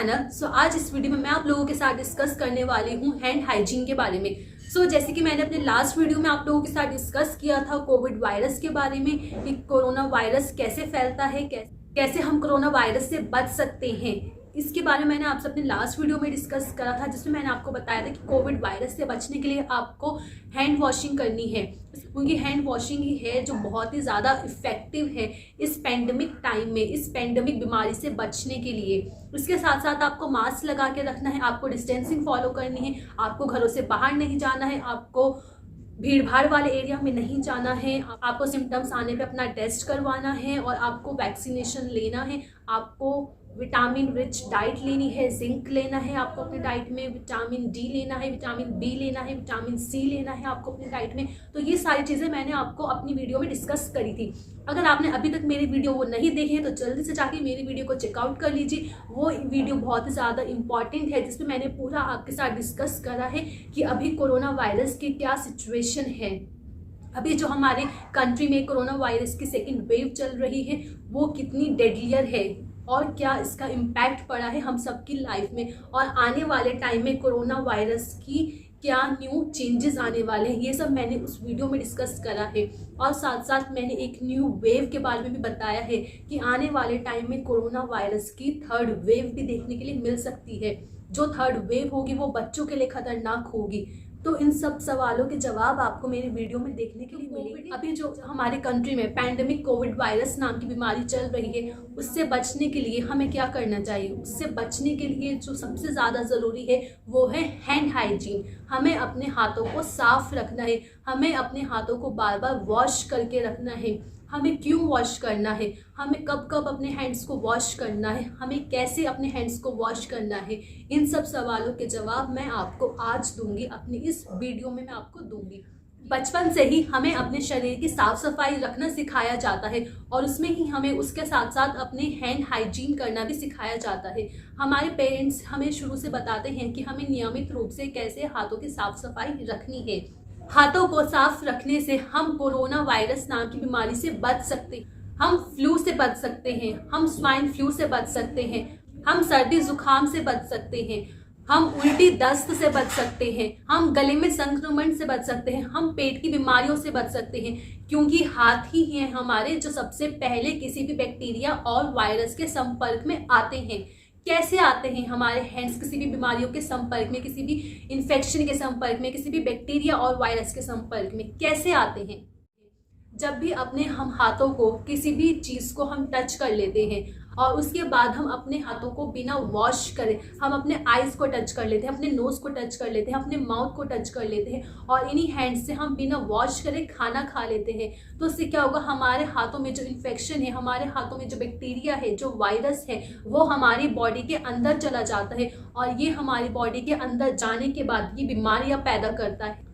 Channel. आज इस video में मैं आप लोगों के साथ डिस्कस करने वाली हूँ हैंड हाइजीन के बारे में। जैसे कि मैंने अपने लास्ट वीडियो में आप लोगों के साथ डिस्कस किया था कोविड वायरस के बारे में कि कोरोना वायरस कैसे फैलता है, कैसे हम कोरोना वायरस से बच सकते हैं, इसके बारे में मैंने आपसे अपने लास्ट वीडियो में डिस्कस करा था, जिसमें मैंने आपको बताया था कि कोविड वायरस से बचने के लिए आपको हैंड वॉशिंग करनी है, क्योंकि हैंड वॉशिंग ही है जो बहुत ही ज़्यादा इफेक्टिव है इस पेंडेमिक टाइम में, इस पेंडेमिक बीमारी से बचने के लिए। इसके साथ साथ आपको मास्क लगा के रखना है, आपको डिस्टेंसिंग फॉलो करनी है, आपको घरों से बाहर नहीं जाना है, आपको भीड़ भाड़ वाले एरिया में नहीं जाना है, आपको सिम्टम्स आने पे अपना टेस्ट करवाना है और आपको वैक्सीनेशन लेना है, आपको विटामिन रिच डाइट लेनी है, जिंक लेना है आपको अपने डाइट में, विटामिन डी लेना है, विटामिन बी लेना है, विटामिन सी लेना है आपको अपनी डाइट में। तो ये सारी चीज़ें मैंने आपको अपनी वीडियो में डिस्कस करी थी। अगर आपने अभी तक मेरी वीडियो वो नहीं देखी है तो जल्दी से जाके मेरी वीडियो को चेकआउट कर लीजिए। वो वीडियो बहुत ही ज़्यादा इंपॉर्टेंट है, जिसमें मैंने पूरा आपके साथ डिस्कस करा है कि अभी कोरोना वायरस की क्या सिचुएशन है, अभी जो हमारे कंट्री में कोरोना वायरस की सेकेंड वेव चल रही है वो कितनी डेडलियर है और क्या इसका इम्पैक्ट पड़ा है हम सबकी लाइफ में, और आने वाले टाइम में कोरोना वायरस की क्या न्यू चेंजेस आने वाले हैं, ये सब मैंने उस वीडियो में डिस्कस करा है। और साथ साथ मैंने एक न्यू वेव के बारे में भी बताया है कि आने वाले टाइम में कोरोना वायरस की थर्ड वेव भी देखने के लिए मिल सकती है। जो थर्ड वेव होगी वो बच्चों के लिए खतरनाक होगी। तो इन सब सवालों के जवाब आपको मेरे वीडियो में देखने के लिए मिलेंगे। अभी जो हमारे कंट्री में पैंडेमिक कोविड वायरस नाम की बीमारी चल रही है, उससे बचने के लिए हमें क्या करना चाहिए, उससे बचने के लिए जो सबसे ज़्यादा ज़रूरी है वो है हैंड हाइजीन। हमें अपने हाथों को साफ रखना है, हमें अपने हाथों को बार बार वॉश करके रखना है। हमें क्यों वॉश करना है, हमें कब कब अपने हैंड्स को वॉश करना है, हमें कैसे अपने हैंड्स को वॉश करना है, इन सब सवालों के जवाब मैं आपको आज दूंगी, अपनी इस वीडियो में मैं आपको दूंगी। बचपन से ही हमें अपने शरीर की साफ सफाई रखना सिखाया जाता है और उसमें ही हमें उसके साथ साथ अपने हैंड हाइजीन करना भी सिखाया जाता है। हमारे पेरेंट्स हमें शुरू से बताते हैं कि हमें नियमित रूप से कैसे हाथों की साफ सफाई रखनी है। हाथों को साफ रखने से हम कोरोना वायरस नाम की बीमारी से बच सकते हैं, हम फ्लू से बच सकते हैं, हम स्वाइन फ्लू से बच सकते हैं, हम सर्दी जुकाम से बच सकते हैं, हम उल्टी दस्त से बच सकते हैं, हम गले में संक्रमण से बच सकते हैं, हम पेट की बीमारियों से बच सकते हैं, क्योंकि हाथ ही हैं हमारे जो सबसे पहले किसी भी बैक्टीरिया और वायरस के संपर्क में आते हैं। कैसे आते हैं हमारे हैंड्स किसी भी बीमारियों के संपर्क में, किसी भी इन्फेक्शन के संपर्क में, किसी भी बैक्टीरिया और वायरस के संपर्क में कैसे आते हैं? जब भी अपने हम हाथों को किसी भी चीज़ को हम टच कर लेते हैं और उसके बाद हम अपने हाथों को बिना वॉश करें, हम अपने आईज को टच कर लेते हैं, अपने नोज़ को टच कर लेते हैं, अपने माउथ को टच कर लेते हैं और इन्हीं हैंड्स से हम बिना वॉश करे खाना खा लेते हैं। तो उससे क्या होगा, हमारे हाथों में जो इन्फेक्शन है, हमारे हाथों में जो बैक्टीरिया है, जो वायरस है, वो हमारी बॉडी के अंदर चला जाता है और ये हमारी बॉडी के अंदर जाने के बाद ये बीमारियाँ पैदा करता है।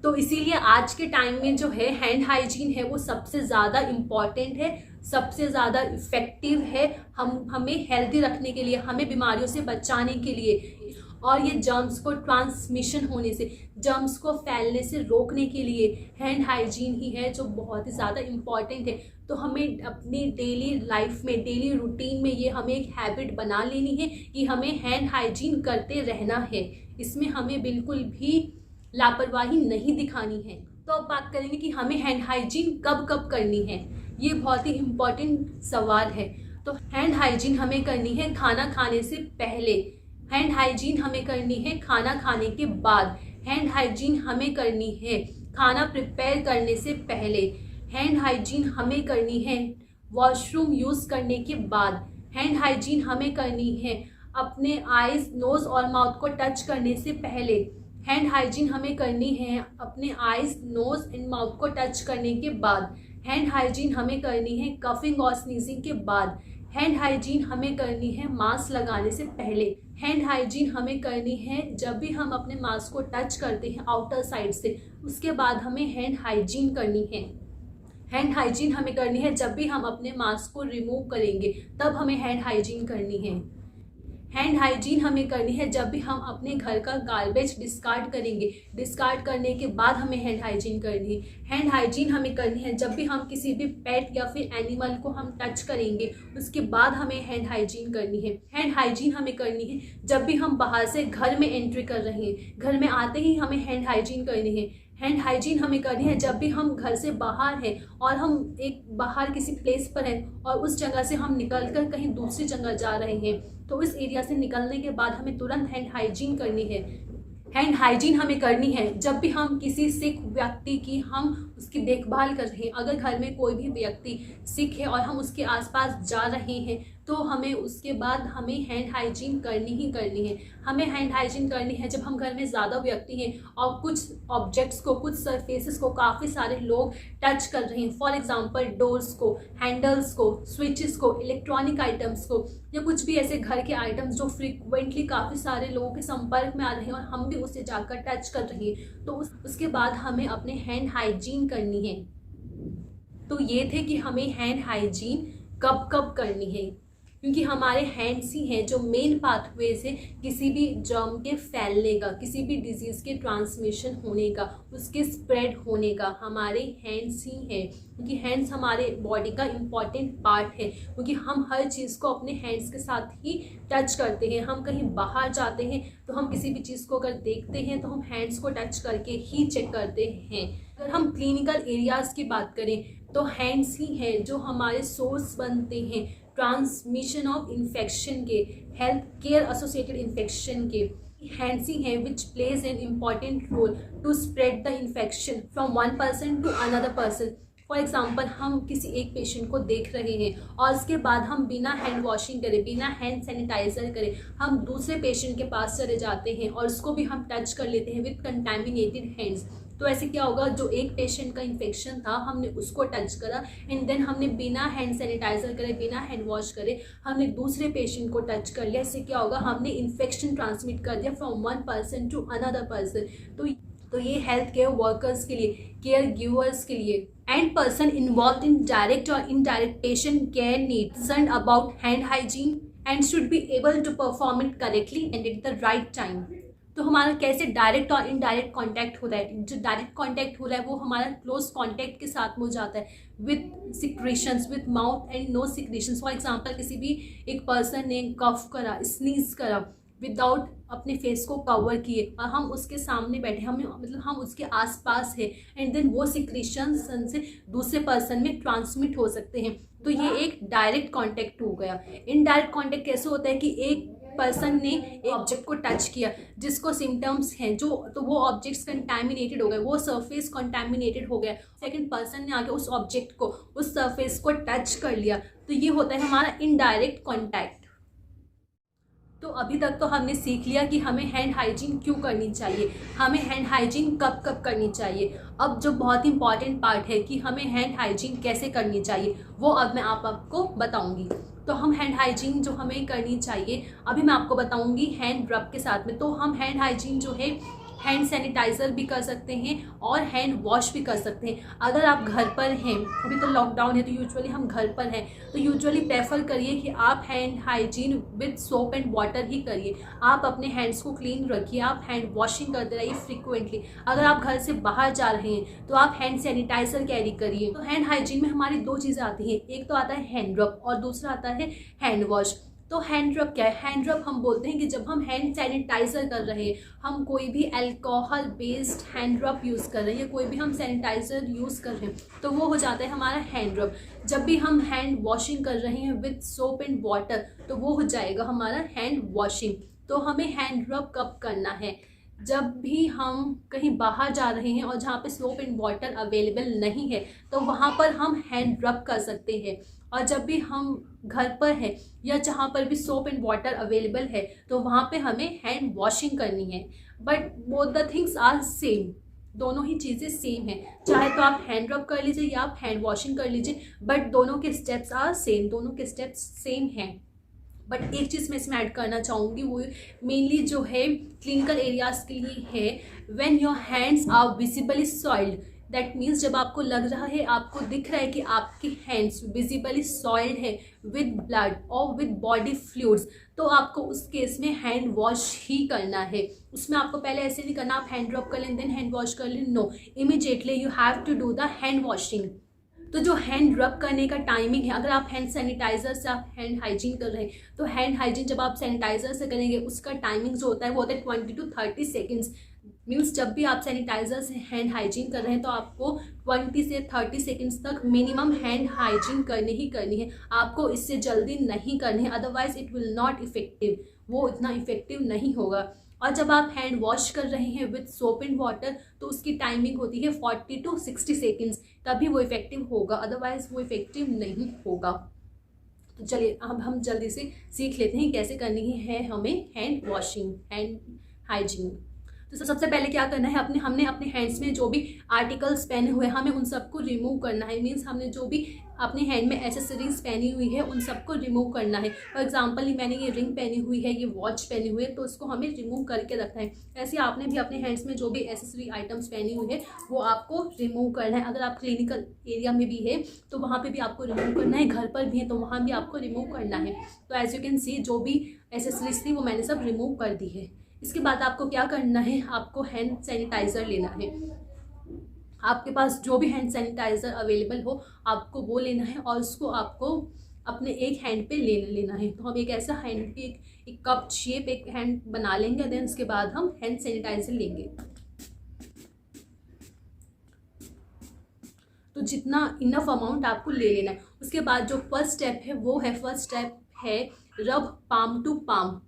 तो इसीलिए आज के टाइम में जो है हैंड हाइजीन है वो सबसे ज़्यादा इम्पॉर्टेंट है, सबसे ज़्यादा इफ़ेक्टिव है हमें हेल्दी रखने के लिए, हमें बीमारियों से बचाने के लिए और ये जर्म्स को ट्रांसमिशन होने से, जर्म्स को फैलने से रोकने के लिए हैंड हाइजीन ही है जो बहुत ही ज़्यादा इम्पॉर्टेंट है। तो हमें अपनी डेली लाइफ में, डेली रूटीन में ये हमें एक हैबिट बना लेनी है कि हमें हैंड हाइजीन करते रहना है, इसमें हमें बिल्कुल भी लापरवाही नहीं दिखानी है। तो अब बात करेंगे कि हमें हैंड हाइजीन कब कब करनी है, ये बहुत ही इम्पॉर्टेंट सवाल है। तो हैंड हाइजीन हमें करनी है खाना खाने से पहले, हैंड हाइजीन हमें करनी है खाना खाने के बाद, हैंड हाइजीन हमें करनी है खाना प्रिपेयर करने से पहले, हैंड हाइजीन हमें करनी है वॉशरूम यूज़ करने के बाद, हैंड हाइजीन हमें करनी है अपने आईज, नोज़ और माउथ को टच करने से पहले, हैंड हाइजीन हमें करनी है अपने आईज, नोज़ एंड माउथ को टच करने के बाद, हैंड हाइजीन हमें करनी है कफिंग और स्नीजिंग के बाद, हैंड हाइजीन हमें करनी है मास्क लगाने से पहले, हैंड हाइजीन हमें करनी है जब भी हम अपने मास्क को टच करते हैं आउटर साइड से, उसके बाद हमें हैंड हाइजीन करनी है। हैंड हाइजीन हमें करनी है जब भी हम अपने मास्क को रिमूव करेंगे, तब हमें हैंड हाइजीन करनी है। हैंड हाइजीन हमें करनी है जब भी हम अपने घर का गार्बेज डिस्कार्ड करेंगे। डिस्कार्ड करने के बाद हमें हैंड हाइजीन करनी है। हैंड हाइजीन हमें करनी है जब भी हम किसी भी पेट या फिर एनिमल को हम टच करेंगे, उसके बाद हमें हैंड हाइजीन करनी है। हैंड हाइजीन हमें करनी है जब भी हम बाहर से घर में एंट्री कर रहे हैं, घर में आते ही हमें हैंड हाइजीन करनी है। हैंड हाइजीन हमें करनी है जब भी हम घर से बाहर हैं और हम एक बाहर किसी प्लेस पर हैं और उस जगह से हम निकल कर कहीं दूसरी जगह जा रहे हैं, तो इस एरिया से निकलने के बाद हमें तुरंत हैंड हाइजीन करनी है। हैंड हाइजीन हमें करनी है जब भी हम किसी सिक व्यक्ति की हम उसकी देखभाल कर रहे हैं। अगर घर में कोई भी व्यक्ति सिक है और हम उसके आसपास जा रहे हैं तो हमें उसके बाद हमें हैंड हाइजीन करनी ही करनी है। हमें हैंड हाइजीन करनी है जब हम घर में ज़्यादा व्यक्ति हैं और कुछ ऑब्जेक्ट्स को, कुछ सरफेसेस को काफ़ी सारे लोग टच कर रहे हैं। फॉर एग्जांपल डोर्स को, हैंडल्स को, स्विचेस को, इलेक्ट्रॉनिक आइटम्स को, या कुछ भी ऐसे घर के आइटम्स जो फ्रिक्वेंटली काफ़ी सारे लोगों के संपर्क में आ रहे हैं और हम भी उसे जाकर टच कर रहे हैं, तो उसके बाद हमें अपने हैंड हाइजीन करनी है। तो ये थे कि हमें हैंड हाइजीन कब कब करनी है, क्योंकि हमारे हैंड्स ही हैं जो मेन पाथवे से किसी भी जर्म के फैलने का, किसी भी डिजीज़ के ट्रांसमिशन होने का, उसके स्प्रेड होने का हमारे हैंड्स ही हैं। क्योंकि हैंड्स हमारे बॉडी का इम्पॉर्टेंट पार्ट है, क्योंकि हम हर चीज़ को अपने हैंड्स के साथ ही टच करते हैं। हम कहीं बाहर जाते हैं तो हम किसी भी चीज़ को अगर देखते हैं तो हम हैंड्स को टच करके ही चेक करते हैं। अगर हम क्लिनिकल एरियाज़ की बात करें तो हैंड्स ही हैं जो हमारे सोर्स बनते हैं ट्रांसमिशन ऑफ इन्फेक्शन के, हेल्थ केयर एसोसिएटेड इन्फेक्शन के। हैंड्स ही हैं which plays an important role to spread the infection from one person to another person. For example हम किसी एक पेशेंट को देख रहे हैं और उसके बाद हम बिना हैंड वॉशिंग करे, बिना हैंड सैनिटाइजर करे हम दूसरे पेशेंट के पास चले जाते हैं और उसको भी हम टच कर लेते हैं विथ कंटेमिनेटेड हैंड्स। तो ऐसे क्या होगा, जो एक पेशेंट का इन्फेक्शन था हमने उसको टच करा एंड देन हमने बिना हैंड सैनिटाइजर करे, बिना हैंड वॉश करे हमने दूसरे पेशेंट को टच कर लिया। इससे क्या होगा, हमने इन्फेक्शन ट्रांसमिट कर दिया from one person to another person. तो ये हेल्थ केयर वर्कर्स के लिए, केयर गिवर्स के लिए and person involve in direct और indirect patient care need concern about hand hygiene and should be able to perform it correctly and at the right time. तो हमारा कैसे direct और indirect contact होता है। जो डायरेक्ट कांटेक्ट हो रहा है वो हमारा क्लोज कांटेक्ट के साथ में हो जाता है with secretions, with mouth and no secretions. For example किसी भी एक पर्सन ने कफ करा, स्नीज करा विदाउट अपने फेस को कवर किए और हम उसके सामने बैठे, हम उसके आसपास है एंड देन वो सिक्रेशन से दूसरे पर्सन में ट्रांसमिट हो सकते हैं। तो ये एक डायरेक्ट कांटेक्ट हो गया। इनडायरेक्ट कांटेक्ट कैसे होता है कि एक पर्सन ने एक ऑब्जेक्ट को टच किया जिसको सिम्टम्स हैं जो, तो वो ऑब्जेक्ट्स कंटामिनेटेड हो गए, वो सरफेस कंटामिनेटेड हो गया। सेकंड पर्सन ने आके उस ऑब्जेक्ट को, उस सरफेस को टच कर लिया, तो ये होता है हमारा इनडायरेक्ट कांटेक्ट। तो अभी तक तो हमने सीख लिया कि हमें हैंड हाइजीन क्यों करनी चाहिए, हमें हैंड हाइजीन कब कब करनी चाहिए। अब जो बहुत इंपॉर्टेंट पार्ट है कि हमें हैंड हाइजीन कैसे करनी चाहिए वो अब मैं आपको बताऊंगी। तो हम हैंड हाइजीन जो हमें करनी चाहिए अभी मैं आपको बताऊंगी हैंड रब के साथ में। तो हम हैंड हाइजीन जो है हैंड सैनिटाइज़र भी कर सकते हैं और हैंड वॉश भी कर सकते हैं। अगर आप घर पर हैं, अभी तो लॉकडाउन है तो यूजुअली हम घर पर हैं, तो यूजुअली प्रेफर करिए कि आप hand hygiene with soap and water ही करिए। आप अपने हैंड्स को क्लीन रखिए, आप हैंड वॉशिंग करते रहिए फ्रिक्वेंटली। अगर आप घर से बाहर जा रहे हैं तो आप हैंड सैनिटाइज़र कैरी करिए। तो हैंड हाइजीन में हमारी दो चीज़ें आती हैं, एक तो आता है हैंड रब और दूसरा आता है हैंड वॉश। तो हैंड रब क्या है? हैंड रब हम बोलते हैं कि जब हम हैंड सैनिटाइज़र कर रहे हैं, हम कोई भी अल्कोहल बेस्ड हैंड रब यूज़ कर रहे हैं या कोई भी हम सैनिटाइज़र यूज़ कर रहे हैं तो वो हो जाता है हमारा हैंड रब। जब भी हम हैंड वॉशिंग कर रहे हैं विद सोप एंड वाटर तो वो हो जाएगा हमारा हैंड वॉशिंग। तो हमें हैंड रब कब करना है? जब भी हम कहीं बाहर जा रहे हैं और जहाँ पे सोप एंड वाटर अवेलेबल नहीं है तो वहाँ पर हम हैंड रब कर सकते हैं। और जब भी हम घर पर हैं या जहाँ पर भी सोप एंड वाटर अवेलेबल है तो वहाँ पे हमें हैंड वॉशिंग करनी है। But both the things are same, दोनों ही चीज़ें सेम हैं। चाहे तो आप हैंड रब कर लीजिए या आप हैंड वॉशिंग कर लीजिए, बट दोनों के स्टेप्स आर सेम, दोनों के स्टेप्स सेम हैं। बट एक चीज़ मैं इसमें ऐड करना चाहूँगी, वो मेनली जो है क्लिनिकल एरियाज़ के लिए है। When your hands are visibly soiled that means जब आपको लग रहा है, आपको दिख रहा है कि आपके हैंड्स विजिबली सॉइल्ड है विद ब्लड और विद बॉडी फ्लूइड्स, तो आपको उस केस में हैंड वॉश ही करना है। उसमें आपको पहले ऐसे नहीं करना आप हैंड ड्रॉप कर लें देन हैंड वॉश कर लें, no, immediately you have to do the hand washing. तो जो हैंड रब करने का टाइमिंग है, अगर आप हैंड सैनिटाइजर से आप हैंड हाइजीन कर रहे हैं तो हैंड हाइजीन जब आप सैनिटाइजर से करेंगे उसका टाइमिंग जो होता है वो होता है 20 to 30 सेकेंड्स। मीन्स जब भी आप सैनिटाइजर से हैंड हाइजीन कर रहे हैं तो आपको 20 से 30 सेकेंड्स तक मिनिमम हैंड हाइजीन करनी ही करनी है, आपको इससे जल्दी नहीं करनी है, otherwise it will not effective, वो इतना इफेक्टिव नहीं होगा। और जब आप हैंड वॉश कर रहे हैं विद सोप एंड वाटर तो उसकी टाइमिंग होती है 40 to 60 सेकेंड्स, तभी वो इफेक्टिव होगा, अदरवाइज वो इफेक्टिव नहीं होगा। तो चलिए अब हम जल्दी से सीख लेते हैं कैसे करनी है हमें हैंड वॉशिंग, हैंड हाइजीन। तो सबसे पहले क्या करना है, हमने अपने हैंड्स में जो भी आर्टिकल्स पहने हुए हैं हमें उन सबको रिमूव करना है। मीन्स हमने जो भी अपने हैंड में एसेसरीज पहनी हुई है उन सबको रिमूव करना है। फॉर एग्जांपल मैंने ये रिंग पहनी हुई है, ये वॉच पहनी हुई है, तो उसको हमें रिमूव करके रखना है। ऐसे आपने भी अपने हैंड्स में जो भी एसेसरी आइटम्स पहनी हुई है वो आपको रिमूव करना है। अगर आप क्लिनिकल एरिया में भी है तो वहाँ पर भी आपको रिमूव करना है, घर पर भी है तो वहाँ भी आपको रिमूव करना है। तो एज यू कैन सी जो भी एसेसरीज थी वो मैंने सब रिमूव कर दी है। इसके बाद आपको क्या करना है, आपको हैंड सैनिटाइज़र लेना है। आपके पास जो भी हैंड सैनिटाइज़र अवेलेबल हो आपको वो लेना है और उसको आपको अपने एक हैंड पे लेना है। तो हम एक ऐसा हैंड की एक कप शेप एक हैंड बना लेंगे, देन उसके बाद हम हैंड सैनिटाइज़र लेंगे। तो जितना इनफ अमाउंट आपको ले लेना है। उसके बाद जो फर्स्ट स्टेप है rub palm to palm.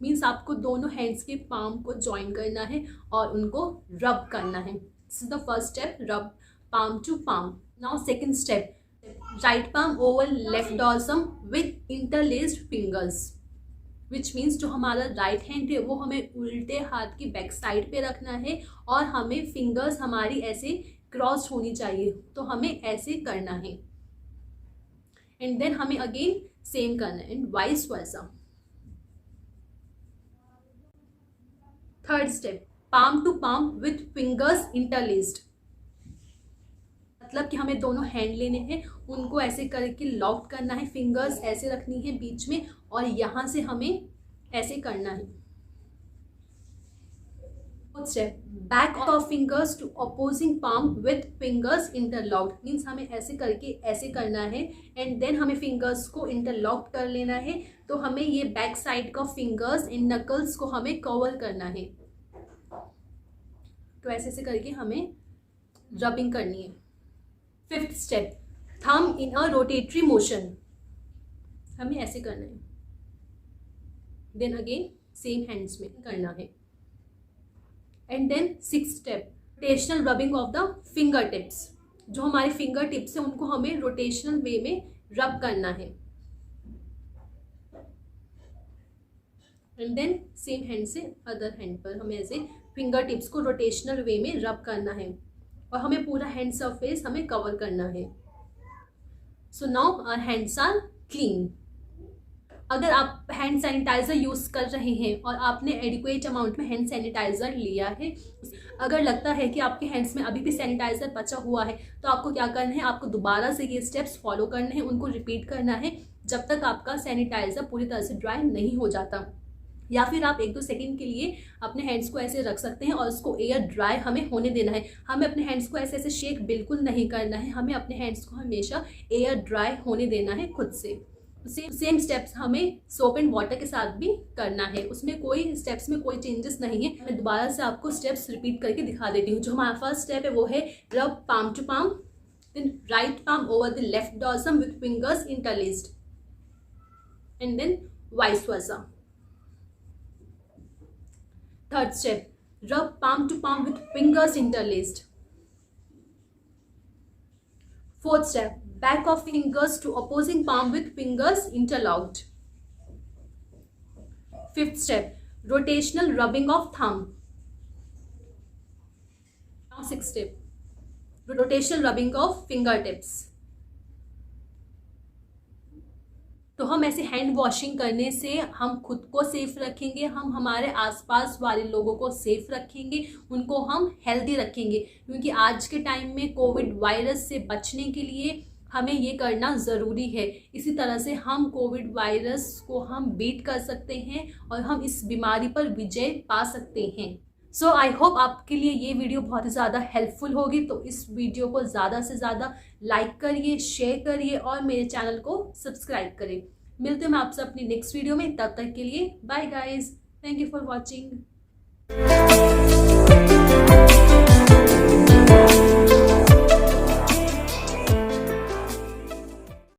Means आपको दोनों हैंड्स के पाम को ज्वाइन करना है और उनको रब करना है। This is the first step, rub palm to palm. Now second step, right palm over left dorsum with interlaced fingers, which means जो हमारा राइट हैंड है वो हमें उल्टे हाथ की बैक साइड पे रखना है और हमें फिंगर्स हमारी ऐसे क्रॉस होनी चाहिए, तो हमें ऐसे करना है। एंड देन हमें अगेन सेम करना है and vice versa. Third step, palm to palm with fingers interlaced, मतलब कि हमें दोनों हैंड लेने हैं, उनको ऐसे करके लॉक करना है, फिंगर्स ऐसे रखनी है बीच में और यहाँ से हमें ऐसे करना है। Fourth step, back of fingers to opposing palm with fingers interlocked, means हमें ऐसे करके ऐसे करना है एंड देन हमें फिंगर्स को इंटरलॉक कर लेना है। तो हमें ये बैक साइड का फिंगर्स इन नकल्स को हमें कवर करना है। तो ऐसे ऐसे करके हमें रबिंग करनी है। फिफ्थ स्टेप, थंब इन अ रोटेटरी मोशन, हमें ऐसे करना है, देन अगेन सेम हैंड्स में करना है। And then sixth step, rotational rubbing of the finger tips, जो हमारे फिंगर टिप्स है उनको हमें रोटेशनल वे में रब करना है। एंड देन सेम हैंड से अदर हैंड पर हमें ऐसे फिंगर टिप्स को रोटेशनल वे में रब करना है और हमें पूरा हैंड सरफेस हमें कवर करना है। So now our hands are clean. अगर आप हैंड सैनिटाइज़र यूज़ कर रहे हैं और आपने एडिक्वेट अमाउंट में हैंड सैनिटाइज़र लिया है, अगर लगता है कि आपके हैंड्स में अभी भी सैनिटाइज़र बचा हुआ है तो आपको क्या करना है, आपको दोबारा से ये स्टेप्स फॉलो करने हैं, उनको रिपीट करना है जब तक आपका सैनिटाइज़र पूरी तरह से ड्राई नहीं हो जाता। या फिर आप 1-2 सेकंड के लिए अपने हैंड्स को ऐसे रख सकते हैं और उसको एयर ड्राई हमें होने देना है। हमें अपने हैंड्स को ऐसे ऐसे शेक बिल्कुल नहीं करना है, हमें अपने हैंड्स को हमेशा एयर ड्राई होने देना है खुद से। सेम स्टेप्स हमें सोप एंड वाटर के साथ भी करना है, उसमें कोई स्टेप्स में कोई चेंजेस नहीं है। मैं दोबारा से आपको स्टेप्स रिपीट करके दिखा देती हूँ। जो हमारा फर्स्ट स्टेप है वो है rub palm to palm, then right palm over the left dorsum with fingers interlaced and then vice versa. Third step, rub palm to palm with fingers interlaced. Fourth step, back of fingers to opposing palm with fingers interlocked. Fifth step, rotational rubbing of thumb. Now sixth step, rotational rubbing of fingertips. तो हम ऐसे hand washing करने से हम खुद को safe रखेंगे, हम हमारे आसपास वाले लोगों को सेफ रखेंगे, उनको हम हेल्दी रखेंगे। क्योंकि आज के टाइम में कोविड वायरस से बचने के लिए हमें ये करना ज़रूरी है। इसी तरह से हम कोविड वायरस को हम बीट कर सकते हैं और हम इस बीमारी पर विजय पा सकते हैं। सो आई होप आपके लिए ये वीडियो बहुत ही ज़्यादा हेल्पफुल होगी। तो इस वीडियो को ज़्यादा से ज़्यादा लाइक करिए, शेयर करिए और मेरे चैनल को सब्सक्राइब करें। मिलते हैं मैं आपसे अपनी नेक्स्ट वीडियो में, तब तक के लिए bye guys, thank you for watching.